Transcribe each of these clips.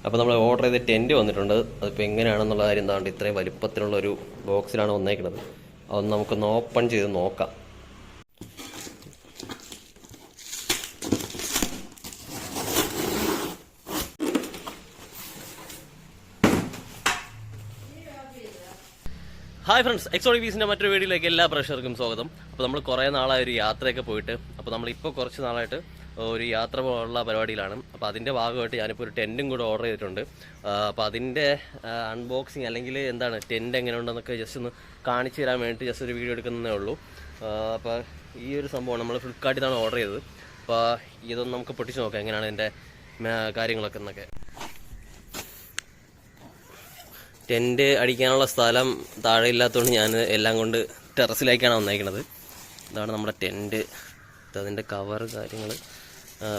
അപ്പോൾ നമ്മൾ ഓർഡർ ചെയ്ത ടെൻറ്റ് വന്നിട്ടുണ്ട്. അതിപ്പോൾ എങ്ങനെയാണെന്നുള്ള കാര്യം എന്താണ്ട് ഇത്രയും വലുപ്പത്തിലുള്ളൊരു ബോക്സിലാണ് വന്നേക്കുന്നത്. അതൊന്ന് നമുക്കൊന്ന് ഓപ്പൺ ചെയ്ത് നോക്കാം. ഹായ് ഫ്രണ്ട്സ്, എക്സോട്ടിക് പീസിൻ്റെ മറ്റൊരു വീഡിയോയിലേക്ക് എല്ലാ പ്രേക്ഷകർക്കും സ്വാഗതം. അപ്പോൾ നമ്മൾ കുറേ നാളായി ഒരു യാത്രയൊക്കെ പോയിട്ട്, അപ്പോൾ നമ്മളിപ്പോൾ കുറച്ച് നാളായിട്ട് ഒരു യാത്ര പോലുള്ള പരിപാടിയിലാണ്. അപ്പോൾ അതിൻ്റെ ഭാഗമായിട്ട് ഞാനിപ്പോൾ ഒരു ടെൻറ്റും കൂടെ ഓർഡർ ചെയ്തിട്ടുണ്ട്. അപ്പോൾ അതിൻ്റെ അൺബോക്സിങ് അല്ലെങ്കിൽ എന്താണ് ടെൻറ്റ് എങ്ങനെ ഉണ്ടെന്നൊക്കെ ജസ്റ്റ് ഒന്ന് കാണിച്ചു തരാൻ വേണ്ടിയിട്ട് ജസ്റ്റ് ഒരു വീഡിയോ എടുക്കുന്നതേ ഉള്ളൂ. അപ്പോൾ ഈ ഒരു സംഭവം നമ്മൾ ഫ്ലിപ്കാർട്ടിൽ നിന്നാണ് ഓർഡർ ചെയ്തത്. അപ്പോൾ ഇതൊന്ന് നമുക്ക് പൊട്ടിച്ച് നോക്കാം എങ്ങനെയാണ് ഇതിൻ്റെ കാര്യങ്ങളൊക്കെ എന്നൊക്കെ. ടെൻറ്റ് അടിക്കാനുള്ള സ്ഥലം താഴെ ഇല്ലാത്തതുകൊണ്ട് ഞാൻ എല്ലാം കൊണ്ട് ടെറസിലേക്കാണ് വന്നേക്കുന്നത്. ഇതാണ് നമ്മുടെ ടെൻറ്റ്. അതിൻ്റെ കവർ കാര്യങ്ങൾ,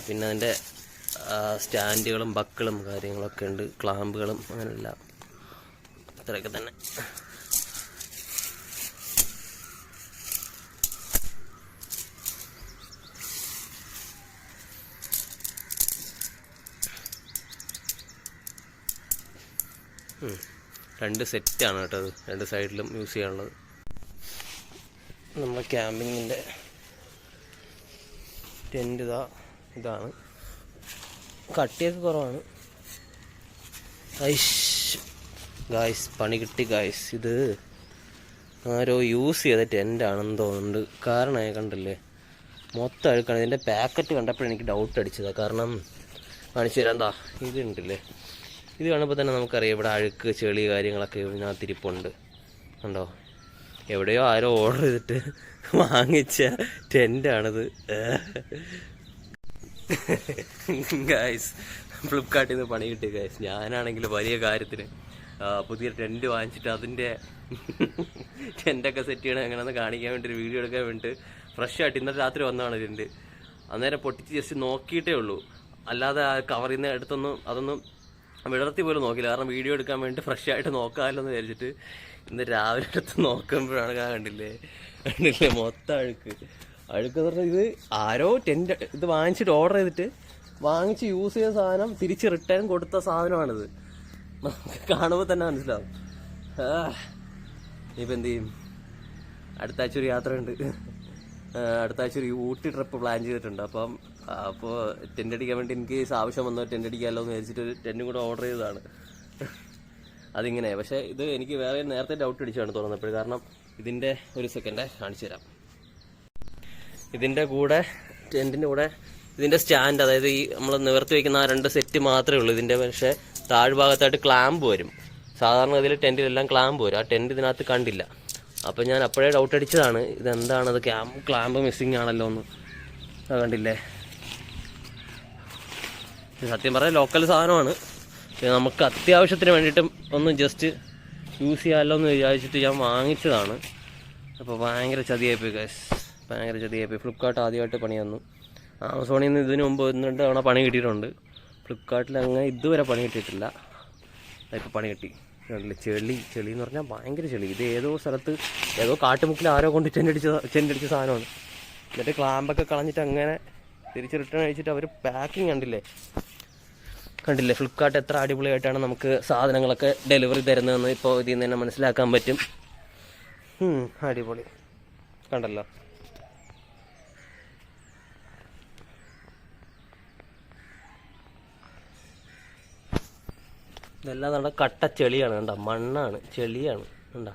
പിന്നെ അതിൻ്റെ സ്റ്റാൻഡുകളും ബക്കിളും കാര്യങ്ങളൊക്കെ ഉണ്ട്, ക്ലാമ്പുകളും അങ്ങനെയെല്ലാം ഇത്രയൊക്കെ തന്നെ. രണ്ട് സെറ്റാണ് കേട്ടോ അത്, രണ്ട് സൈഡിലും യൂസ് ചെയ്യാനുള്ളത്. നമ്മുടെ ക്യാമ്പിങ്ങിൻ്റെ ടെൻറ്റ് ഇതാണ്. കട്ടിയൊക്കെ കുറവാണ്. ഗായ്സ് പണി കിട്ടി ഗായ്സ്. ഇത് ആരോ യൂസ് ചെയ്ത ടെൻറ്റാണെന്ന് തോന്നുന്നുണ്ട്. കാരണം കണ്ടില്ലേ മൊത്തം അഴുക്കാണ്. ഇതിൻ്റെ പാക്കറ്റ് കണ്ടപ്പോഴെനിക്ക് എനിക്ക് ഡൗട്ട് അടിച്ചതാണ്. കാരണം കാണിച്ചു തരാം. എന്താ ഇത് ഉണ്ടല്ലേ, ഇത് കാണുമ്പോൾ തന്നെ നമുക്കറിയാം ഇവിടെ അഴുക്ക് ചെളി കാര്യങ്ങളൊക്കെ ഇതിനകത്ത് ഇരിപ്പുണ്ട്. കണ്ടോ, എവിടെയോ ആരോ ഓർഡർ ചെയ്തിട്ട് വാങ്ങിച്ച ടെൻറ്റാണിത്. ഗായ്സ് ഫ്ലിപ്കാർട്ടിൽ നിന്ന് പണി കിട്ടി ഗായ്സ്. ഞാനാണെങ്കിൽ വലിയ കാര്യത്തിന് പുതിയ ടെൻറ്റ് വാങ്ങിച്ചിട്ട് അതിൻ്റെ ടെൻറ്റൊക്കെ സെറ്റ് ചെയ്യണം എങ്ങനെയെന്ന് കാണിക്കാൻ വേണ്ടി ഒരു വീഡിയോ എടുക്കാൻ വേണ്ടിയിട്ട് ഫ്രഷ് ആയിട്ട് ഇന്നലെ രാത്രി വന്നതാണ് ടെൻറ്റ്. അന്നേരം പൊട്ടിച്ച് ജസ്റ്റ് നോക്കിയിട്ടേ ഉള്ളൂ, അല്ലാതെ ആ കവറിൽ നിന്ന് എടുത്തൊന്നും അതൊന്നും വിടർത്തി പോലും നോക്കില്ല. കാരണം വീഡിയോ എടുക്കാൻ വേണ്ടി ഫ്രഷ് ആയിട്ട് നോക്കാമല്ലോ എന്ന് വിചാരിച്ചിട്ട് ഇന്ന് രാവിലെ എടുത്ത് നോക്കുമ്പോഴാണ് കണ്ടില്ലേ മൊത്തം അഴുക്കെന്ന് പറഞ്ഞാൽ ഇത് ആരോ ടെൻറ്റ് ഇത് വാങ്ങിച്ചിട്ട് ഓർഡർ ചെയ്തിട്ട് വാങ്ങിച്ച് യൂസ് ചെയ്ത സാധനം തിരിച്ച് റിട്ടേൺ കൊടുത്ത സാധനമാണിത്. നമുക്ക് കാണുമ്പോൾ തന്നെ മനസ്സിലാവും. ഇപ്പം എന്ത് ചെയ്യും, അടുത്ത ആഴ്ച ഒരു യാത്രയുണ്ട്. അടുത്ത ആഴ്ച ഒരു ഊട്ടി ട്രിപ്പ് പ്ലാൻ ചെയ്തിട്ടുണ്ട്. അപ്പോൾ ടെൻ്റ് അടിക്കാൻ വേണ്ടി എനിക്ക് ആവശ്യം വന്നോ ടെൻ്റ് അടിക്കാമല്ലോ എന്ന് വിചാരിച്ചിട്ട് ഒരു ടെൻറ്റും കൂടെ ഓർഡർ ചെയ്തതാണ്. അതിങ്ങനെ പക്ഷേ ഇത് എനിക്ക് വേറെ നേരത്തെ ഡൗട്ട് അടിച്ചാണ് തുറന്നപ്പോൾ. കാരണം ഇതിൻ്റെ ഒരു സെക്കൻഡ് കാണിച്ചു തരാം. ഇതിൻ്റെ കൂടെ ടെൻറ്റിൻ്റെ കൂടെ ഇതിൻ്റെ സ്റ്റാൻഡ്, അതായത് ഈ നമ്മൾ നിവർത്തി വയ്ക്കുന്ന ആ രണ്ട് സെറ്റ് മാത്രമേ ഉള്ളൂ. ഇതിൻ്റെ പക്ഷേ താഴ്ഭാഗത്തായിട്ട് ക്ലാമ്പ് വരും. സാധാരണ ഇതിൽ ടെൻറ്റിലെല്ലാം ക്ലാമ്പ് വരും. ആ ടെൻറ്റ് ഇതിനകത്ത് കണ്ടില്ല. അപ്പോൾ ഞാൻ അപ്പോഴേ ഡൗട്ട് അടിച്ചതാണ് ഇതെന്താണത് ക്ലാമ്പ് മിസ്സിങ് ആണല്ലോ എന്ന്. കണ്ടില്ലേ, സത്യം പറയാൻ ലോക്കൽ സാധനമാണ്. നമുക്ക് അത്യാവശ്യത്തിന് വേണ്ടിയിട്ടും ഒന്ന് ജസ്റ്റ് യൂസ് ചെയ്യാമല്ലോ എന്ന് വിചാരിച്ചിട്ട് ഞാൻ വാങ്ങിച്ചതാണ്. അപ്പോൾ ഭയങ്കര ചതിയായിപ്പോയി ഗൈസ്, ഭയങ്കര ചതിയായിപ്പോയി. ഫ്ലിപ്കാർട്ട് ആദ്യമായിട്ട് പണി തന്നു. ആമസോണിൽ നിന്ന് ഇതിനു മുമ്പ് 1-2 തവണ പണി കിട്ടിയിട്ടുണ്ട്. ഫ്ലിപ്കാർട്ടിൽ അങ്ങനെ ഇതുവരെ പണി കിട്ടിയിട്ടില്ല. ഇപ്പോൾ പണി കിട്ടി. ചെളി എന്ന് പറഞ്ഞാൽ ഭയങ്കര ചെളി. ഇത് ഏതോ സ്ഥലത്ത് ഏതോ കാട്ടുമുക്കിൽ ആരോ കൊണ്ട് ചെണ്ടടിച്ച സാധനമാണ്. എന്നിട്ട് ക്ലാമ്പൊക്കെ കളഞ്ഞിട്ട് അങ്ങനെ തിരിച്ച് റിട്ടേൺ അയച്ചിട്ട് അവർ പാക്കിങ് കണ്ടില്ലേ ഫ്ലിപ്കാർട്ട് എത്ര അടിപൊളിയായിട്ടാണ് നമുക്ക് സാധനങ്ങളൊക്കെ ഡെലിവറി തരുന്നതെന്ന് ഇപ്പോൾ ഇതിൽ നിന്ന് തന്നെ മനസ്സിലാക്കാൻ പറ്റും. അടിപൊളി കണ്ടല്ലോ. ഇതെല്ലാം നമ്മുടെ കട്ട ചെളിയാണ്. കണ്ടോ, മണ്ണാണ്, ചെളിയാണ്. കണ്ടോ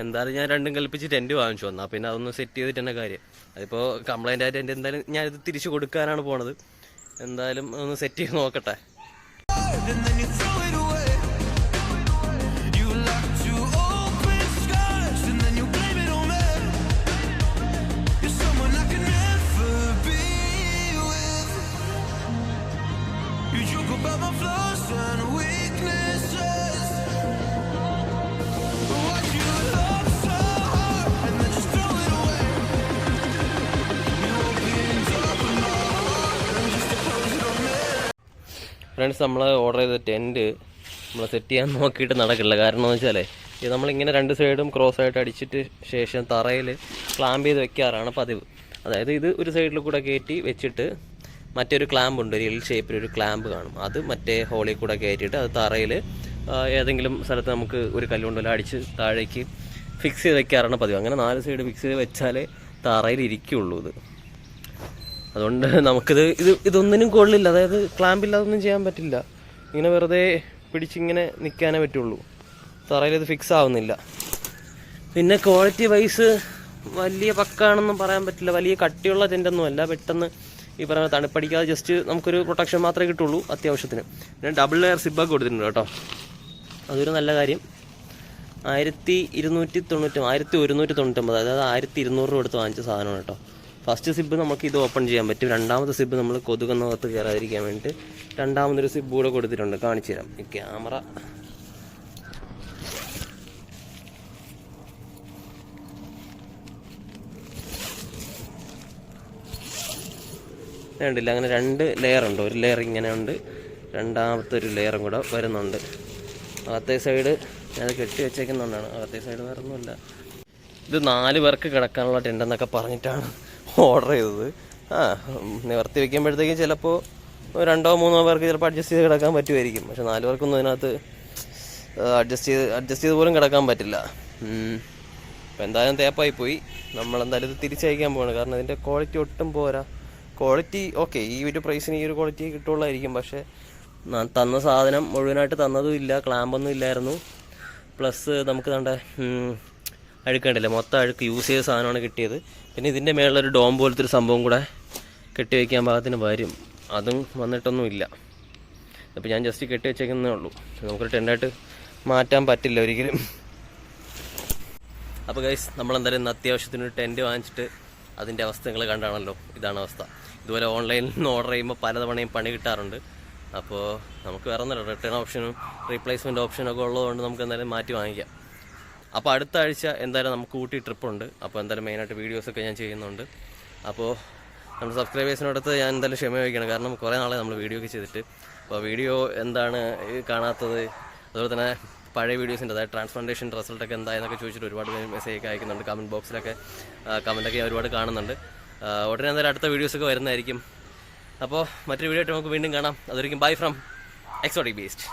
എന്തായാലും ഞാൻ രണ്ടും കൽപ്പിച്ച് ടെൻറ്റ് വാങ്ങിച്ചു വന്നാൽ പിന്നെ അതൊന്ന് സെറ്റ് ചെയ്തിട്ട് തന്നെ കാര്യം. അതിപ്പോൾ കംപ്ലൈൻ്റ് ആയിട്ട് എൻ്റെ എന്തായാലും ഞാനിത് തിരിച്ചു കൊടുക്കാനാണ് പോണത്. എന്തായാലും ഒന്ന് സെറ്റ് ചെയ്ത് നോക്കട്ടെ. ഫ്രണ്ട്സ്, നമ്മൾ ഓർഡർ ചെയ്ത ടെൻറ്റ് നമ്മൾ സെറ്റ് ചെയ്യാൻ നോക്കിയിട്ട് നടക്കില്ല. കാരണം എന്ന് വെച്ചാൽ ഇത് നമ്മളിങ്ങനെ രണ്ട് സൈഡും ക്രോസ് ആയിട്ട് അടിച്ചിട്ട് ശേഷം തറയിൽ ക്ലാമ്പ് ചെയ്ത് വെക്കാറാണ് പതിവ്. അതായത് ഇത് ഒരു സൈഡിൽ കൂടെ കയറ്റി വെച്ചിട്ട് മറ്റൊരു ക്ലാമ്പ് ഉണ്ട്, ഒരു എൽ ഷേപ്പിലൊരു ക്ലാമ്പ് കാണും, അത് മറ്റേ ഹോളിൽ കൂടെ കയറ്റിയിട്ട് അത് തറയിൽ ഏതെങ്കിലും സ്ഥലത്ത് നമുക്ക് ഒരു കല്ലുകൊണ്ടല്ല അടിച്ച് താഴേക്ക് ഫിക്സ് ചെയ്ത് വെക്കാറാണ് പതിവ്. അങ്ങനെ 4 സൈഡ് ഫിക്സ് ചെയ്ത് വെച്ചാലേ തറയിൽ ഇരിക്കുള്ളൂ ഇത്. അതുകൊണ്ട് ഇതൊന്നിനും കൊള്ളില്ല, അതായത് ക്ലാമ്പില്ലാതൊന്നും ചെയ്യാൻ പറ്റില്ല. ഇങ്ങനെ വെറുതെ പിടിച്ചിങ്ങനെ നിൽക്കാനേ പറ്റുള്ളൂ, തറയിൽ ഇത് ഫിക്സ് ആവുന്നില്ല. പിന്നെ ക്വാളിറ്റി വൈസ് വലിയ പക്കാണെന്നും പറയാൻ പറ്റില്ല, വലിയ കട്ടിയുള്ള ടെൻ്റൊന്നും അല്ല. പെട്ടെന്ന് ഈ പറയുന്ന തണുപ്പടിക്കാതെ ജസ്റ്റ് നമുക്കൊരു പ്രൊട്ടക്ഷൻ മാത്രമേ കിട്ടുള്ളൂ അത്യാവശ്യത്തിന്. പിന്നെ ഡബിൾ ലെയർ സിബ്ബൊക്കെ കൊടുത്തിട്ടുണ്ട് കേട്ടോ, അതൊരു നല്ല കാര്യം. 1199, അതായത് 1200 രൂപ കൊടുത്ത് വാങ്ങിച്ച സാധനമാണ് കേട്ടോ. ഫസ്റ്റ് സിബ്ബ് നമുക്ക് ഇത് ഓപ്പൺ ചെയ്യാൻ പറ്റും. രണ്ടാമത്തെ സിബ്ബ് നമ്മൾ കൊതുകുന്നകത്ത് കയറാതിരിക്കാൻ വേണ്ടിയിട്ട് രണ്ടാമതൊരു സിബ്ബ് കൂടെ കൊടുത്തിട്ടുണ്ട്, കാണിച്ചു തരാം. ഈ ക്യാമറ വേണ്ടില്ല, അങ്ങനെ 2 ലെയർ ഉണ്ട്. ഒരു ലെയർ ഇങ്ങനെ ഉണ്ട്, രണ്ടാമത്തെ ഒരു ലെയറും കൂടെ വരുന്നുണ്ട്. അകത്തെ സൈഡ് ഞാൻ കെട്ടി വെച്ചേക്കുന്നുണ്ടാണ്, അകത്തെ സൈഡ് വേറെ ഒന്നുമില്ല. ഇത് 4 പേർക്ക് കിടക്കാനുള്ള ടെൻ്റെന്നൊക്കെ പറഞ്ഞിട്ടാണ് ഓർഡർ ചെയ്തത്. നിവർത്തി വയ്ക്കുമ്പോഴത്തേക്കും ചിലപ്പോൾ 2-3 പേർക്ക് ചിലപ്പോൾ അഡ്ജസ്റ്റ് ചെയ്ത് കിടക്കാൻ പറ്റുമായിരിക്കും. പക്ഷെ 4 പേർക്കൊന്നും അതിനകത്ത് അഡ്ജസ്റ്റ് ചെയ്ത് പോലും കിടക്കാൻ പറ്റില്ല. അപ്പോൾ എന്തായാലും തേപ്പായി പോയി. നമ്മളെന്തായാലും ഇത് തിരിച്ചയക്കാൻ പോവാണ്, കാരണം ഇതിൻ്റെ ക്വാളിറ്റി ഒട്ടും പോരാ. ക്വാളിറ്റി ഓക്കെ, ഈ ഒരു പ്രൈസിന് ഈ ഒരു ക്വാളിറ്റി കിട്ടുള്ളായിരിക്കും. പക്ഷേ തന്ന സാധനം മുഴുവനായിട്ട് തന്നതും ഇല്ല, ക്ലാമ്പൊന്നും ഇല്ലായിരുന്നു. പ്ലസ് നമുക്ക് തണ്ട അഴുക്കണ്ടില്ല, മൊത്തം അഴുക്ക് യൂസ് ചെയ്ത സാധനമാണ് കിട്ടിയത്. പിന്നെ ഇതിൻ്റെ മേളിലൊരു ഡോം പോലത്തെ ഒരു സംഭവം കൂടെ കെട്ടി വയ്ക്കാൻ പാകത്തിന് വരും, അതും വന്നിട്ടൊന്നുമില്ല. അപ്പോൾ ഞാൻ ജസ്റ്റ് കെട്ടി വെച്ചേക്കുന്നേ ഉള്ളൂ, നമുക്കൊരു ടെൻ്റായിട്ട് മാറ്റാൻ പറ്റില്ല ഒരിക്കലും. അപ്പോൾ ഗൈസ്, നമ്മളെന്തായാലും ഇന്ന് അത്യാവശ്യത്തിന് ടെൻറ്റ് വാങ്ങിച്ചിട്ട് അതിൻ്റെ അവസ്ഥ നിങ്ങൾ കണ്ടാണല്ലോ, ഇതാണ് അവസ്ഥ. ഇതുപോലെ ഓൺലൈനിൽ നിന്ന് ഓർഡർ ചെയ്യുമ്പോൾ പലതവണയും പണി കിട്ടാറുണ്ട്. അപ്പോൾ നമുക്ക് വേറെ ഒന്നുമില്ല, റിട്ടേൺ ഓപ്ഷനും റീപ്ലേസ്മെൻറ്റ് ഓപ്ഷനൊക്കെ ഉള്ളതുകൊണ്ട് നമുക്ക് എന്തായാലും മാറ്റി വാങ്ങിക്കാം. അപ്പോൾ അടുത്ത ആഴ്ച എന്തായാലും നമുക്ക് ഊട്ടി ട്രിപ്പുണ്ട്. അപ്പോൾ എന്തായാലും മെയിനായിട്ട് വീഡിയോസൊക്കെ ഞാൻ ചെയ്യുന്നുണ്ട്. അപ്പോൾ നമ്മുടെ സബ്സ്ക്രൈബേഴ്സിനടുത്ത് ഞാൻ എന്തായാലും ക്ഷമ ചോദിക്കണം, കാരണം കുറേ നാളെ നമ്മൾ വീഡിയോ ഒക്കെ ചെയ്തിട്ട്. അപ്പോൾ വീഡിയോ എന്താണ് കാണാത്തത്, അതുപോലെ തന്നെ പഴയ വീഡിയോസിൻ്റെ, അതായത് ട്രാൻസ്പ്ലാന്റേഷൻ റിസൾട്ടൊക്കെ എന്തായെന്നൊക്കെ ചോദിച്ചിട്ട് ഒരുപാട് മെസ്സേജ് ഒക്കെ അയക്കുന്നുണ്ട്. കമൻറ്റ് ബോക്സിലൊക്കെ കമൻറ്റൊക്കെ ഞാൻ ഒരുപാട് കാണുന്നുണ്ട്. ഉടനെ എന്തായാലും അടുത്ത വീഡിയോസൊക്കെ വരുന്നതായിരിക്കും. അപ്പോൾ മറ്റൊരു വീഡിയോ ആയിട്ട് നമുക്ക് വീണ്ടും കാണാം. അതൊരിക്കും ബൈ ഫ്രം എക്സോട്ടിക് ബീസ്റ്റ്.